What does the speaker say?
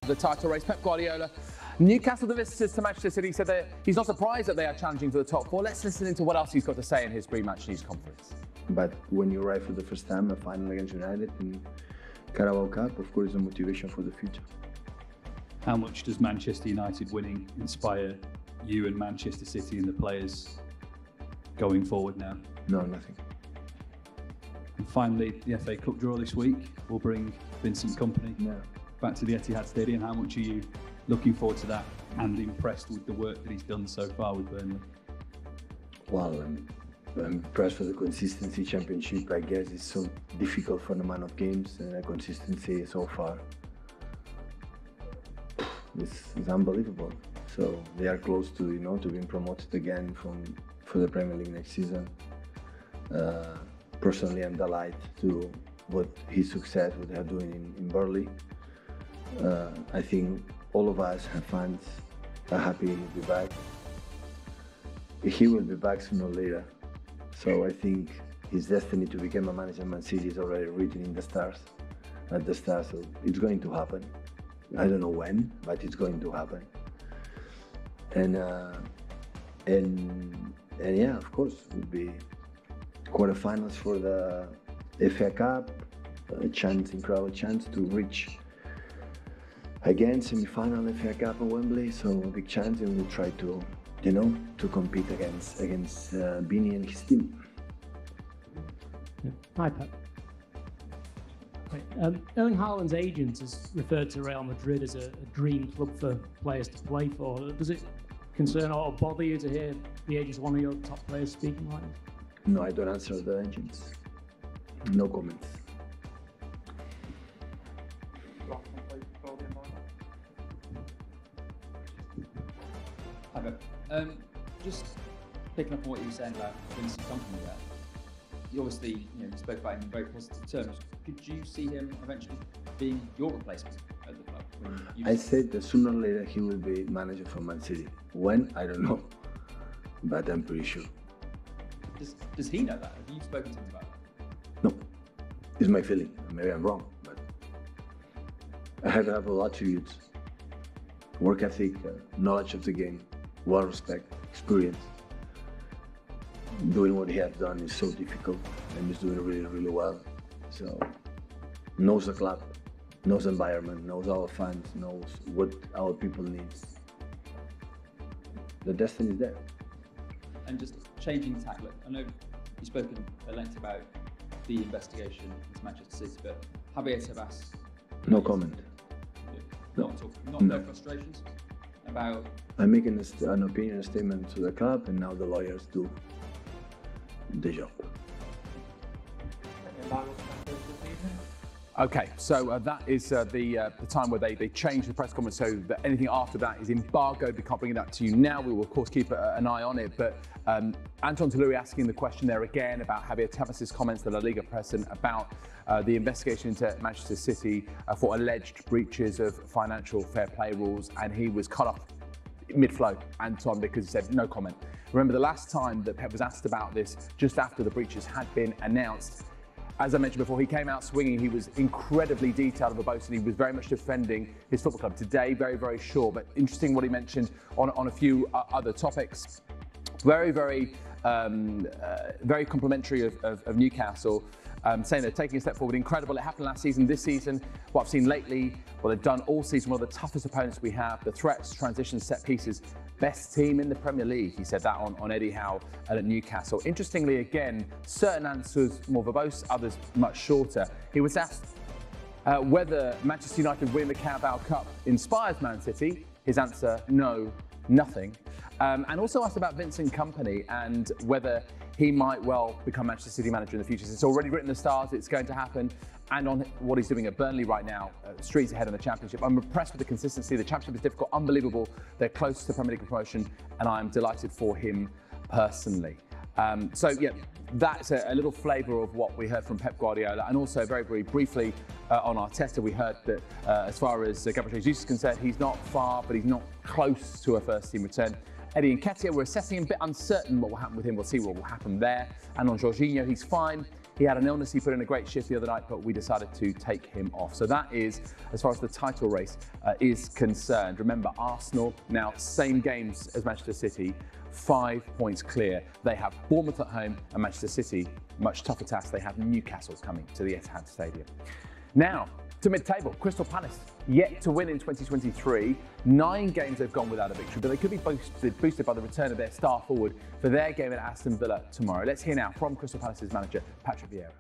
the title race. Pep Guardiola, Newcastle the visitors to Manchester City, said that he's not surprised that they are challenging for the top four. Let's listen into what else he's got to say in his pre-match news conference. But when you arrive for the first time, a final against United in Carabao Cup, of course, a motivation for the future. How much does Manchester United winning inspire you and Manchester City and the players going forward now? No, nothing. And finally, the FA Cup draw this week will bring Vincent Kompany back to the Etihad Stadium. How much are you looking forward to that and impressed with the work that he's done so far with Burnley? Well, I'm impressed with the consistency. Championship, I guess, is so difficult for the man of games, and the consistency so far is unbelievable. So they are close to, to being promoted again for the Premier League next season. Personally, I'm delighted to what his success, what they are doing in Burnley. I think all of us and fans are happy he'll be back. He will be back sooner or later. So I think his destiny to become a manager of Man City is already written in the stars, at the stars. So it's going to happen. I don't know when, but it's going to happen. And yeah, of course, it would be quarterfinals for the FA Cup, incredible chance to reach again semi-final FA Cup at Wembley. So a big chance, and we'll try to, to compete against Bini and his team. Hi, Pep. Erling Haaland's agent has referred to Real Madrid as a dream club for players to play for. Does it concern or bother you to hear the agent of one of your top players speaking like this? No, I don't answer the agents. No comments. Hi, Pep. Just picking up on what you were saying about Vincent Kompany there. You obviously, you spoke about him in very positive terms. Could you see him eventually being your replacement at the club? I said that sooner or later he will be manager for Man City. When? I don't know, but I'm pretty sure. Does he know that? Have you spoken to him about that? No, it's my feeling. Maybe I'm wrong, but I have a lot of attributes: work ethic, knowledge of the game, well respect, experience. Doing what he has done is so difficult, and he's doing really, really well. So, knows the club, knows the environment, knows our fans, knows what our people need. The destiny is there. And just changing tack, look, I know you've spoken at length about the investigation into Manchester City, but Javier Tebas... No comment. No frustrations about... I'm making an opinion statement to the club, and now the lawyers do the job. Okay, so that is the time where they change the press conference so that anything after that is embargoed. We can't bring that to you now. We will, of course, keep an eye on it. But Anton Tolui asking the question there again about Javier Tebas' comments to La Liga press and about the investigation into Manchester City for alleged breaches of financial fair play rules. And he was cut off mid-flow, Anton, because he said no comment. Remember the last time that Pep was asked about this, just after the breaches had been announced. As I mentioned before, he came out swinging. He was incredibly detailed and verbose, and he was very much defending his football club. Today, very, very short, but interesting what he mentioned on a few other topics. Very, very complimentary of Newcastle, saying they're taking a step forward. Incredible. It happened last season. This season, what I've seen lately, what they've done all season, one of the toughest opponents we have, the threats, transitions, set pieces. Best team in the Premier League, he said that on Eddie Howe at Newcastle. Interestingly, again, certain answers more verbose, others much shorter. He was asked whether Manchester United winning the Carabao Cup inspires Man City. His answer, no, nothing. And also asked about Vincent Kompany and whether he might well become Manchester City manager in the future. It's already written in the stars, it's going to happen. And on what he's doing at Burnley right now, streets ahead in the Championship. I'm impressed with the consistency. The Championship is difficult, unbelievable. They're close to Premier League promotion, and I'm delighted for him personally. So yeah, that's a little flavour of what we heard from Pep Guardiola, and also very, very briefly on Arteta, we heard that as far as Gabriel Jesus is concerned, he's not far, but he's not close to a first-team return. Eddie Nketiah, we're assessing him, a bit uncertain what will happen with him. We'll see what will happen there. And on Jorginho, he's fine. He had an illness, he put in a great shift the other night, but we decided to take him off. So that is, as far as the title race is concerned. Remember, Arsenal now same games as Manchester City, 5 points clear. They have Bournemouth at home and Manchester City, much tougher task. They have Newcastle coming to the Etihad Stadium. Now, to mid-table, Crystal Palace yet to win in 2023. 9 games they've gone without a victory, but they could be boosted by the return of their star forward for their game at Aston Villa tomorrow. Let's hear now from Crystal Palace's manager, Patrick Vieira.